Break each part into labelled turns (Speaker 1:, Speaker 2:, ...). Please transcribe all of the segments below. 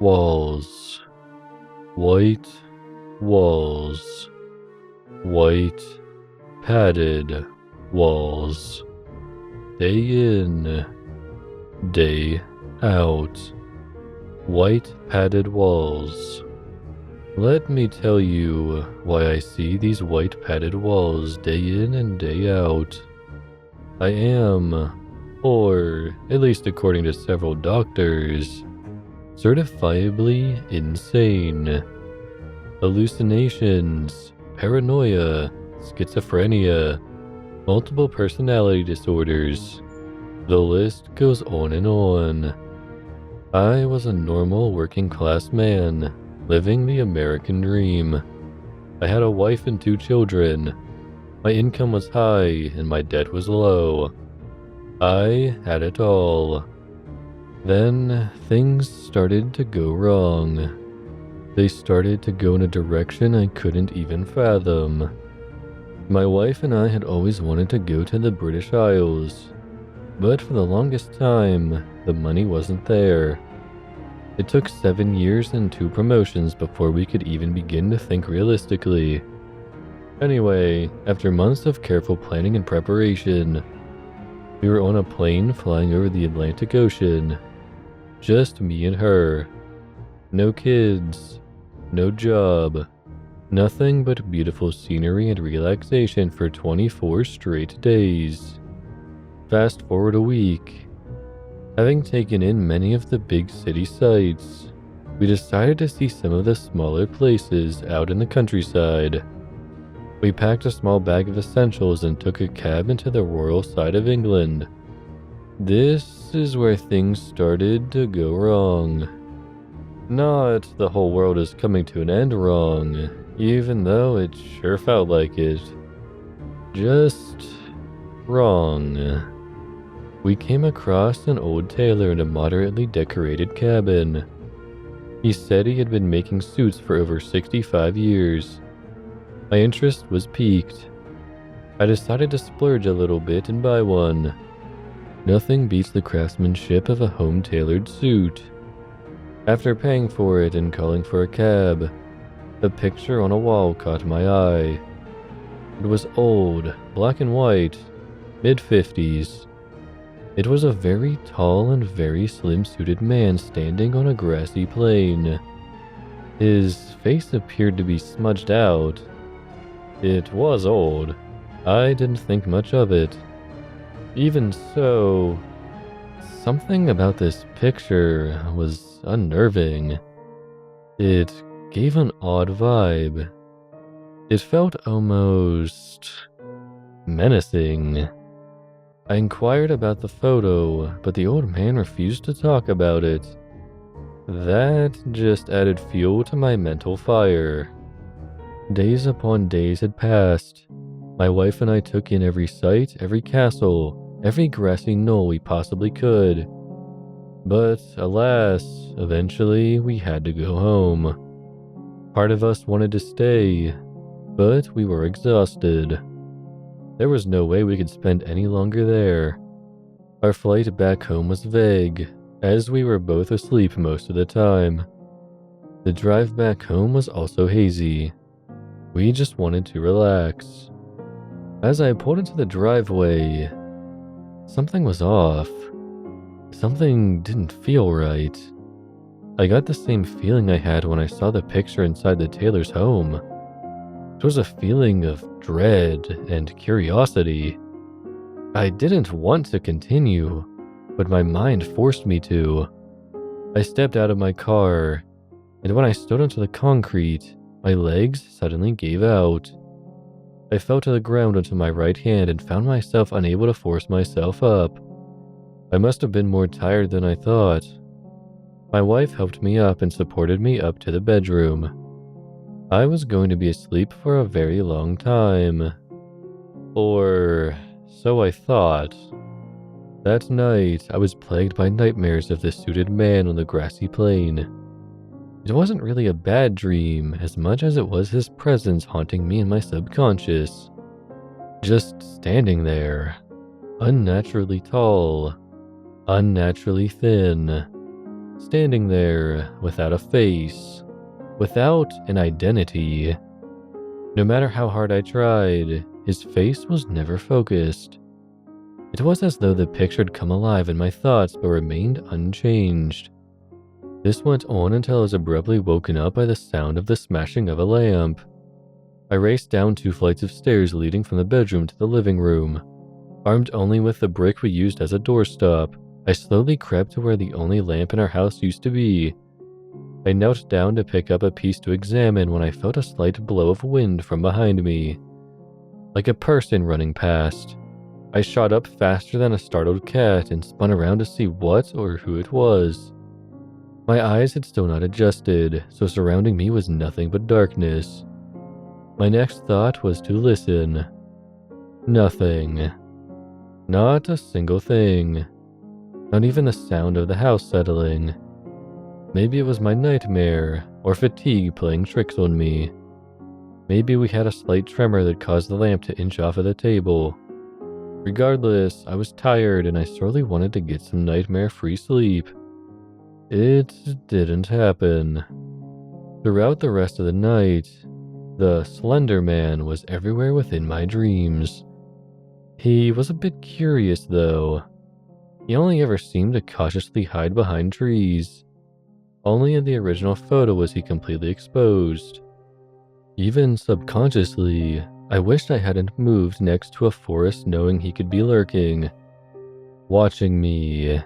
Speaker 1: Walls. White walls. White padded walls. Day in, day out. White padded walls. Let me tell you why I see these white padded walls day in and day out. I am, or at least according to several doctors, certifiably insane. Hallucinations, paranoia, schizophrenia, multiple personality disorders. The list goes on and on. I was a normal working class man, living the American dream. I had a wife and 2 children. My income was high and my debt was low. I had it all. Then things started to go wrong. They started to go in a direction I couldn't even fathom. My wife and I had always wanted to go to the British Isles, but for the longest time, the money wasn't there. It took 7 years and 2 promotions before we could even begin to think realistically. Anyway, after months of careful planning and preparation, we were on a plane flying over the Atlantic Ocean. Just me and her. No kids, no job, nothing but beautiful scenery and relaxation for 24 straight days. Fast forward a week. Having taken in many of the big city sights, we decided to see some of the smaller places out in the countryside. We packed a small bag of essentials and took a cab into the rural side of England. This is where things started to go wrong. Not the whole world is coming to an end wrong, even though it sure felt like it. Just wrong. We came across an old tailor in a moderately decorated cabin. He said he had been making suits for over 65 years. My interest was piqued. I decided to splurge a little bit and buy one. Nothing beats the craftsmanship of a home-tailored suit. After paying for it and calling for a cab, a picture on a wall caught my eye. It was old, black and white, mid-50s. It was a very tall and very slim-suited man standing on a grassy plain. His face appeared to be smudged out. It was old. I didn't think much of it. Even so, something about this picture was unnerving. It gave an odd vibe. It felt almost menacing. I inquired about the photo, but the old man refused to talk about it. That just added fuel to my mental fire. Days upon days had passed. My wife and I took in every sight, every castle, every grassy knoll we possibly could. But alas, eventually we had to go home. Part of us wanted to stay, but we were exhausted. There was no way we could spend any longer there. Our flight back home was vague, as we were both asleep most of the time. The drive back home was also hazy. We just wanted to relax. As I pulled into the driveway, something was off. Something didn't feel right. I got the same feeling I had when I saw the picture inside the tailor's home. It was a feeling of dread and curiosity. I didn't want to continue, but my mind forced me to. I stepped out of my car, and when I stood onto the concrete, my legs suddenly gave out. I fell to the ground onto my right hand and found myself unable to force myself up. I must have been more tired than I thought. My wife helped me up and supported me up to the bedroom. I was going to be asleep for a very long time. Or so I thought. That night, I was plagued by nightmares of this suited man on the grassy plain. It wasn't really a bad dream as much as it was his presence haunting me in my subconscious. Just standing there, unnaturally tall, unnaturally thin, standing there without a face, without an identity. No matter how hard I tried, his face was never focused. It was as though the picture had come alive in my thoughts but remained unchanged. This went on until I was abruptly woken up by the sound of the smashing of a lamp. I raced down 2 flights of stairs leading from the bedroom to the living room. Armed only with the brick we used as a doorstop, I slowly crept to where the only lamp in our house used to be. I knelt down to pick up a piece to examine when I felt a slight blow of wind from behind me, like a person running past. I shot up faster than a startled cat and spun around to see what or who it was. My eyes had still not adjusted, so surrounding me was nothing but darkness. My next thought was to listen. Nothing. Not a single thing. Not even the sound of the house settling. Maybe it was my nightmare, or fatigue playing tricks on me. Maybe we had a slight tremor that caused the lamp to inch off of the table. Regardless, I was tired and I sorely wanted to get some nightmare-free sleep. It didn't happen. Throughout the rest of the night, the Slender Man was everywhere within my dreams. He was a bit curious though. He only ever seemed to cautiously hide behind trees. Only in the original photo was he completely exposed. Even subconsciously, I wished I hadn't moved next to a forest knowing he could be lurking, watching me,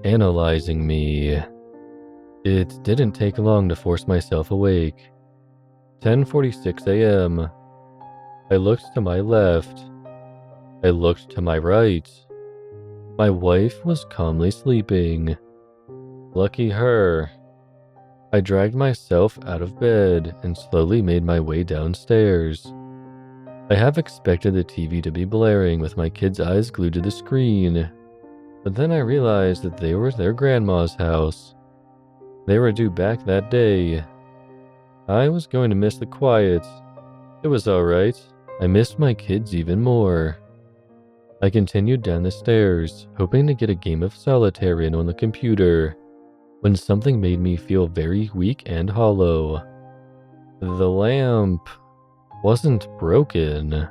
Speaker 1: analyzing me. It didn't take long to force myself awake. 10:46 a.m. I looked to my left. I looked to my right. My wife was calmly sleeping. Lucky her. I dragged myself out of bed and slowly made my way downstairs. I half expected the TV to be blaring with my kids' eyes glued to the screen, but then I realized that they were at their grandma's house. They were due back that day. I was going to miss the quiet. It was alright. I missed my kids even more. I continued down the stairs, hoping to get a game of solitaire in on the computer, when something made me feel very weak and hollow. The lamp wasn't broken,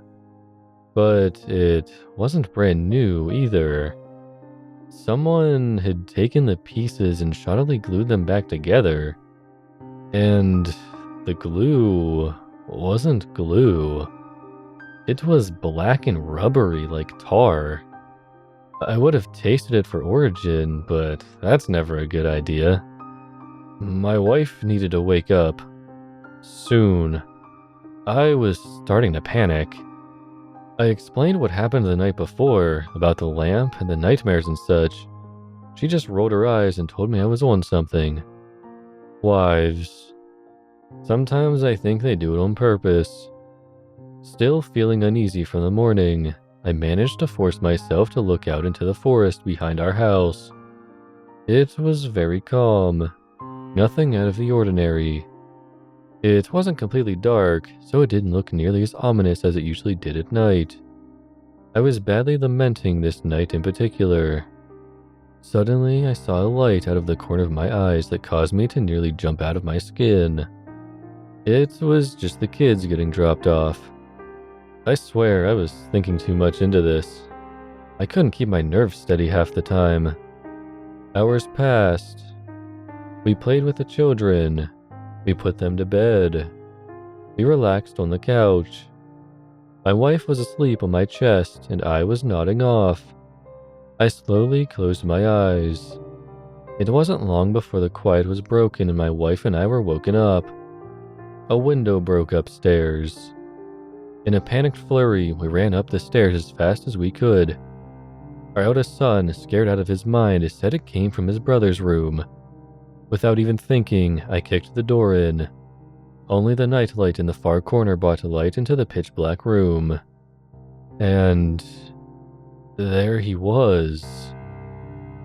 Speaker 1: but it wasn't brand new either. Someone had taken the pieces and shoddily glued them back together, and the glue wasn't glue. It was black and rubbery like tar. I would have tasted it for origin, but that's never a good idea. My wife needed to wake up. Soon. I was starting to panic. I explained what happened the night before, about the lamp and the nightmares and such. She just rolled her eyes and told me I was on something. Wives. Sometimes I think they do it on purpose. Still feeling uneasy from the morning, I managed to force myself to look out into the forest behind our house. It was very calm. Nothing out of the ordinary. It wasn't completely dark, so it didn't look nearly as ominous as it usually did at night. I was badly lamenting this night in particular. Suddenly, I saw a light out of the corner of my eyes that caused me to nearly jump out of my skin. It was just the kids getting dropped off. I swear I was thinking too much into this. I couldn't keep my nerves steady half the time. Hours passed. We played with the children. We put them to bed. We relaxed on the couch. My wife was asleep on my chest and I was nodding off. I slowly closed my eyes. It wasn't long before the quiet was broken and my wife and I were woken up. A window broke upstairs. In a panicked flurry, we ran up the stairs as fast as we could. Our eldest son, scared out of his mind, said it came from his brother's room. Without even thinking, I kicked the door in. Only the nightlight in the far corner brought light into the pitch-black room. And there he was.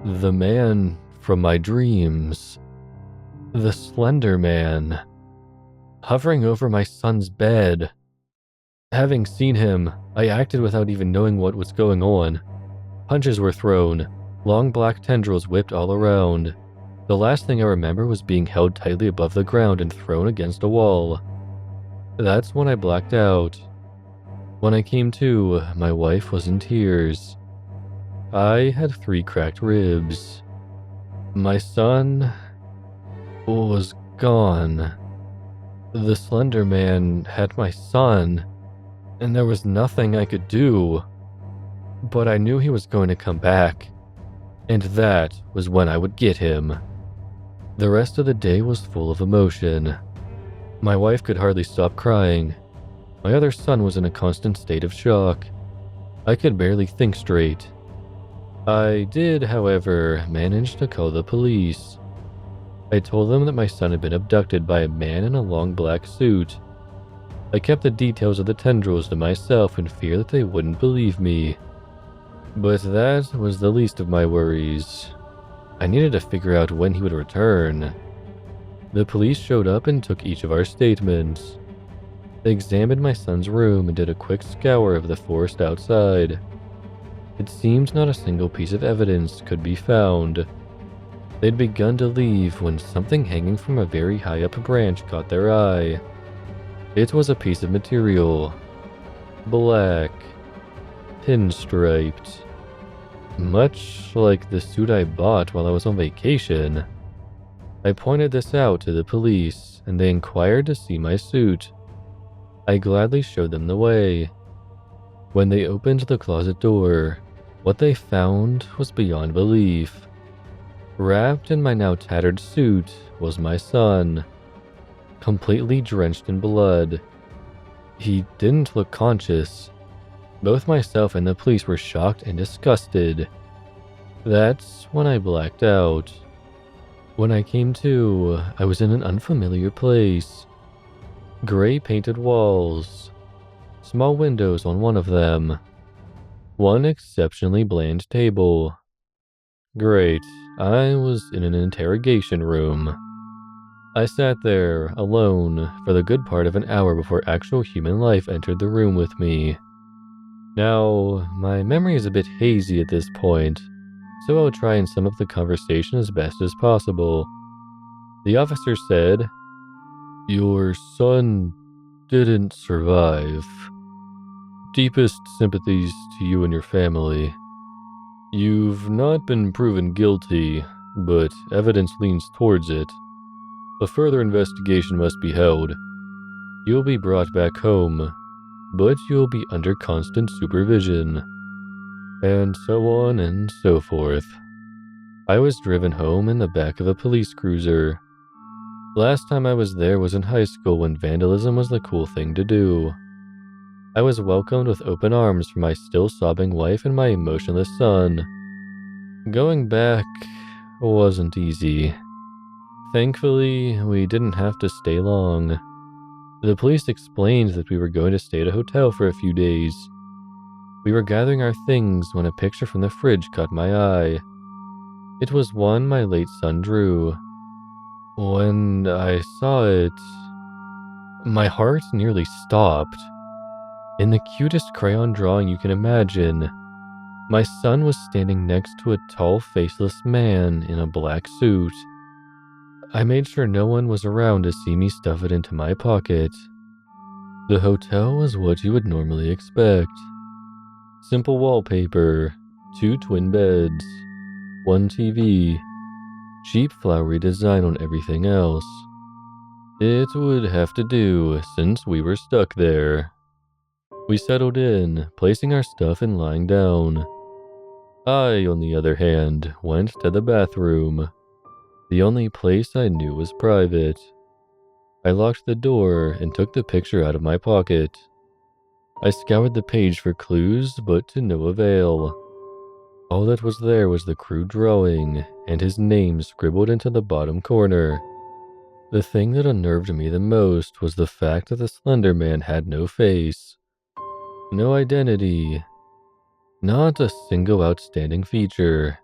Speaker 1: The man from my dreams. The Slender Man. Hovering over my son's bed. Having seen him, I acted without even knowing what was going on. Punches were thrown. Long black tendrils whipped all around. The last thing I remember was being held tightly above the ground and thrown against a wall. That's when I blacked out. When I came to, my wife was in tears. I had 3 cracked ribs. My son was gone. The Slender Man had my son, and there was nothing I could do. But I knew he was going to come back, and that was when I would get him. The rest of the day was full of emotion. My wife could hardly stop crying. My other son was in a constant state of shock. I could barely think straight. I did, however, manage to call the police. I told them that my son had been abducted by a man in a long black suit. I kept the details of the tendrils to myself in fear that they wouldn't believe me. But that was the least of my worries. I needed to figure out when he would return. The police showed up and took each of our statements. They examined my son's room and did a quick scour of the forest outside. It seemed not a single piece of evidence could be found. They'd begun to leave when something hanging from a very high up branch caught their eye. It was a piece of material. Black. Pinstriped. Much like the suit I bought while I was on vacation. I pointed this out to the police, and they inquired to see my suit. I gladly showed them the way. When they opened the closet door, what they found was beyond belief. Wrapped in my now tattered suit was my son, completely drenched in blood. He didn't look conscious. Both myself and the police were shocked and disgusted. That's when I blacked out. When I came to, I was in an unfamiliar place. Gray painted walls. Small windows on one of them. One exceptionally bland table. Great, I was in an interrogation room. I sat there, alone, for the good part of an hour before actual human life entered the room with me. Now, my memory is a bit hazy at this point, so I'll try and sum up the conversation as best as possible. The officer said, "Your son didn't survive. Deepest sympathies to you and your family. You've not been proven guilty, but evidence leans towards it. A further investigation must be held. You'll be brought back home, but you'll be under constant supervision." And so on and so forth. I was driven home in the back of a police cruiser. Last time I was there was in high school when vandalism was the cool thing to do. I was welcomed with open arms from my still sobbing wife and my emotionless son. Going back wasn't easy. Thankfully, we didn't have to stay long. The police explained that we were going to stay at a hotel for a few days. We were gathering our things when a picture from the fridge caught my eye. It was one my late son drew. When I saw it, my heart nearly stopped. In the cutest crayon drawing you can imagine, my son was standing next to a tall, faceless man in a black suit. I made sure no one was around to see me stuff it into my pocket. The hotel was what you would normally expect. Simple wallpaper, 2 twin beds, 1 TV, cheap flowery design on everything else. It would have to do since we were stuck there. We settled in, placing our stuff and lying down. I, on the other hand, went to the bathroom. The only place I knew was private. I locked the door and took the picture out of my pocket. I scoured the page for clues, but to no avail. All that was there was the crude drawing and his name scribbled into the bottom corner. The thing that unnerved me the most was the fact that the Slender Man had no face, no identity, not a single outstanding feature.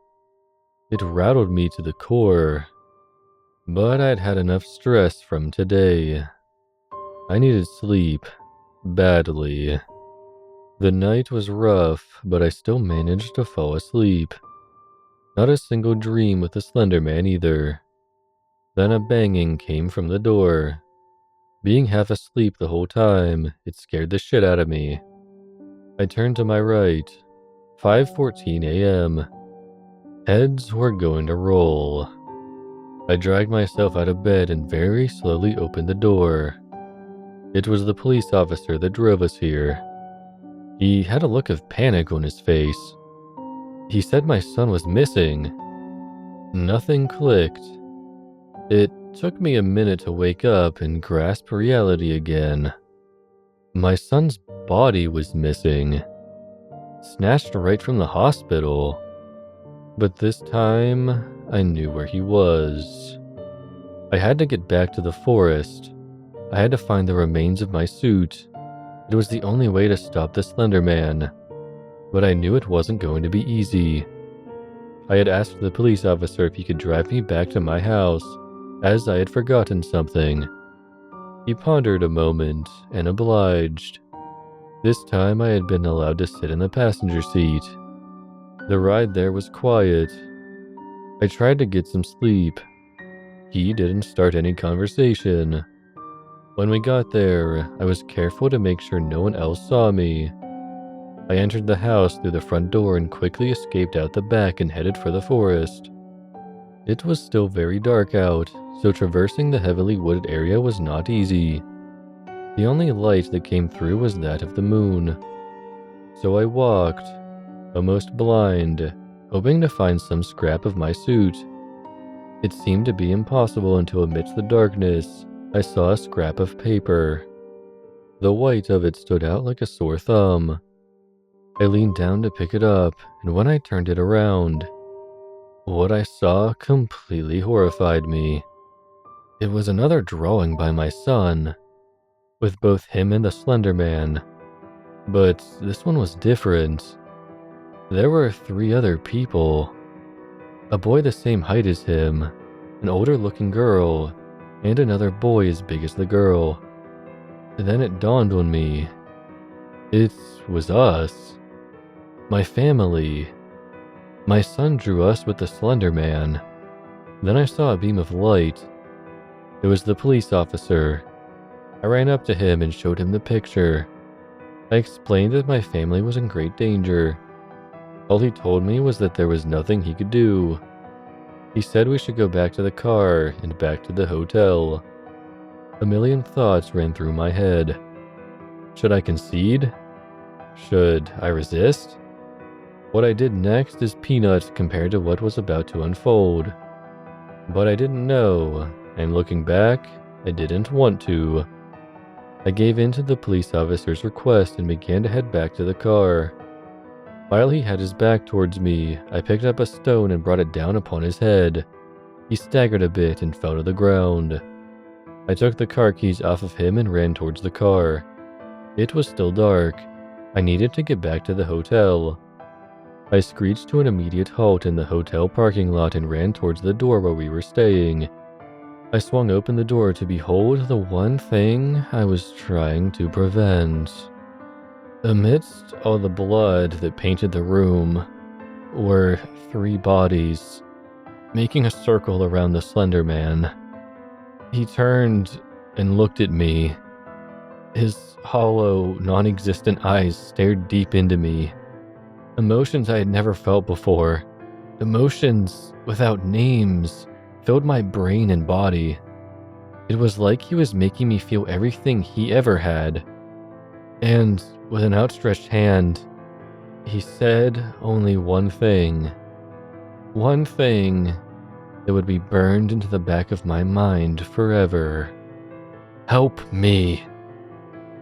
Speaker 1: It rattled me to the core, but I'd had enough stress from today. I needed sleep. Badly. The night was rough, but I still managed to fall asleep. Not a single dream with the Slender Man either. Then a banging came from the door. Being half asleep the whole time, it scared the shit out of me. I turned to my right. 5:14 a.m. Heads were going to roll. I dragged myself out of bed and very slowly opened the door. It was the police officer that drove us here. He had a look of panic on his face. He said my son was missing. Nothing clicked. It took me a minute to wake up and grasp reality again. My son's body was missing. Snatched right from the hospital. But this time, I knew where he was. I had to get back to the forest. I had to find the remains of my suit. It was the only way to stop the Slender Man. But I knew it wasn't going to be easy. I had asked the police officer if he could drive me back to my house, as I had forgotten something. He pondered a moment and obliged. This time I had been allowed to sit in the passenger seat. The ride there was quiet. I tried to get some sleep. He didn't start any conversation. When we got there, I was careful to make sure no one else saw me. I entered the house through the front door and quickly escaped out the back and headed for the forest. It was still very dark out, so traversing the heavily wooded area was not easy. The only light that came through was that of the moon. So I walked, almost blind, hoping to find some scrap of my suit. It seemed to be impossible until amidst the darkness, I saw a scrap of paper. The white of it stood out like a sore thumb. I leaned down to pick it up, and when I turned it around, what I saw completely horrified me. It was another drawing by my son, with both him and the Slender Man. But this one was different. There were 3 other people. A boy the same height as him, an older looking girl, and another boy as big as the girl. Then it dawned on me. It was us. My family. My son drew us with the Slender Man. Then I saw a beam of light. It was the police officer. I ran up to him and showed him the picture. I explained that my family was in great danger. All he told me was that there was nothing he could do. He said we should go back to the car and back to the hotel. A million thoughts ran through my head. Should I concede? Should I resist? What I did next is peanuts compared to what was about to unfold. But I didn't know, and looking back, I didn't want to. I gave in to the police officer's request and began to head back to the car. While he had his back towards me, I picked up a stone and brought it down upon his head. He staggered a bit and fell to the ground. I took the car keys off of him and ran towards the car. It was still dark. I needed to get back to the hotel. I screeched to an immediate halt in the hotel parking lot and ran towards the door where we were staying. I swung open the door to behold the one thing I was trying to prevent. Amidst all the blood that painted the room were 3 bodies, making a circle around the Slender Man. He turned and looked at me. His hollow, non-existent eyes stared deep into me. Emotions I had never felt before, emotions without names, filled my brain and body. It was like he was making me feel everything he ever had. And with an outstretched hand, he said only one thing. One thing that would be burned into the back of my mind forever. Help me.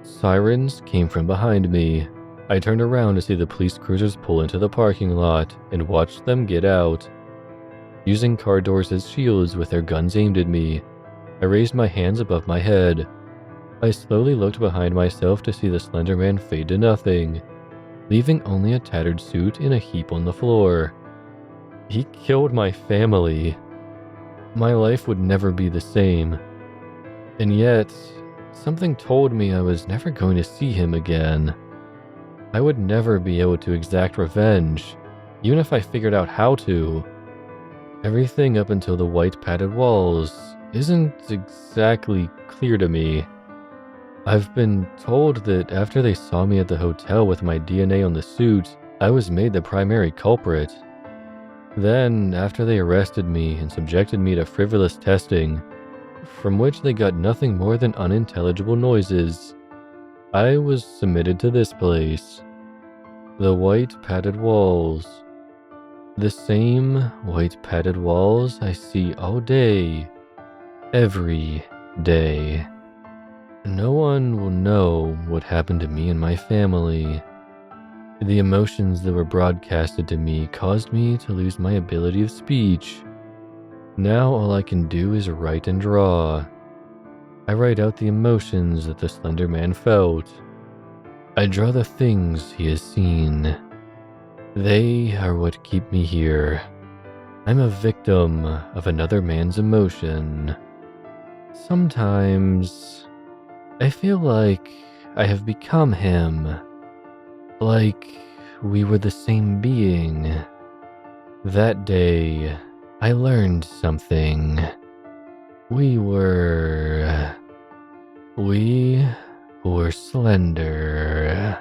Speaker 1: Sirens came from behind me. I turned around to see the police cruisers pull into the parking lot and watched them get out. Using car doors as shields with their guns aimed at me, I raised my hands above my head. I slowly looked behind myself to see the Slender Man fade to nothing, leaving only a tattered suit in a heap on the floor. He killed my family. My life would never be the same. And yet, something told me I was never going to see him again. I would never be able to exact revenge, even if I figured out how to. Everything up until the white padded walls isn't exactly clear to me. I've been told that after they saw me at the hotel with my DNA on the suit, I was made the primary culprit. Then, after they arrested me and subjected me to frivolous testing, from which they got nothing more than unintelligible noises, I was submitted to this place. The white padded walls. The same white padded walls I see all day, every day. No one will know what happened to me and my family. The emotions that were broadcasted to me caused me to lose my ability of speech. Now all I can do is write and draw. I write out the emotions that the Slender Man felt. I draw the things he has seen. They are what keep me here. I'm a victim of another man's emotion. Sometimes I feel like I have become him. Like we were the same being. That day, I learned something. We were slender.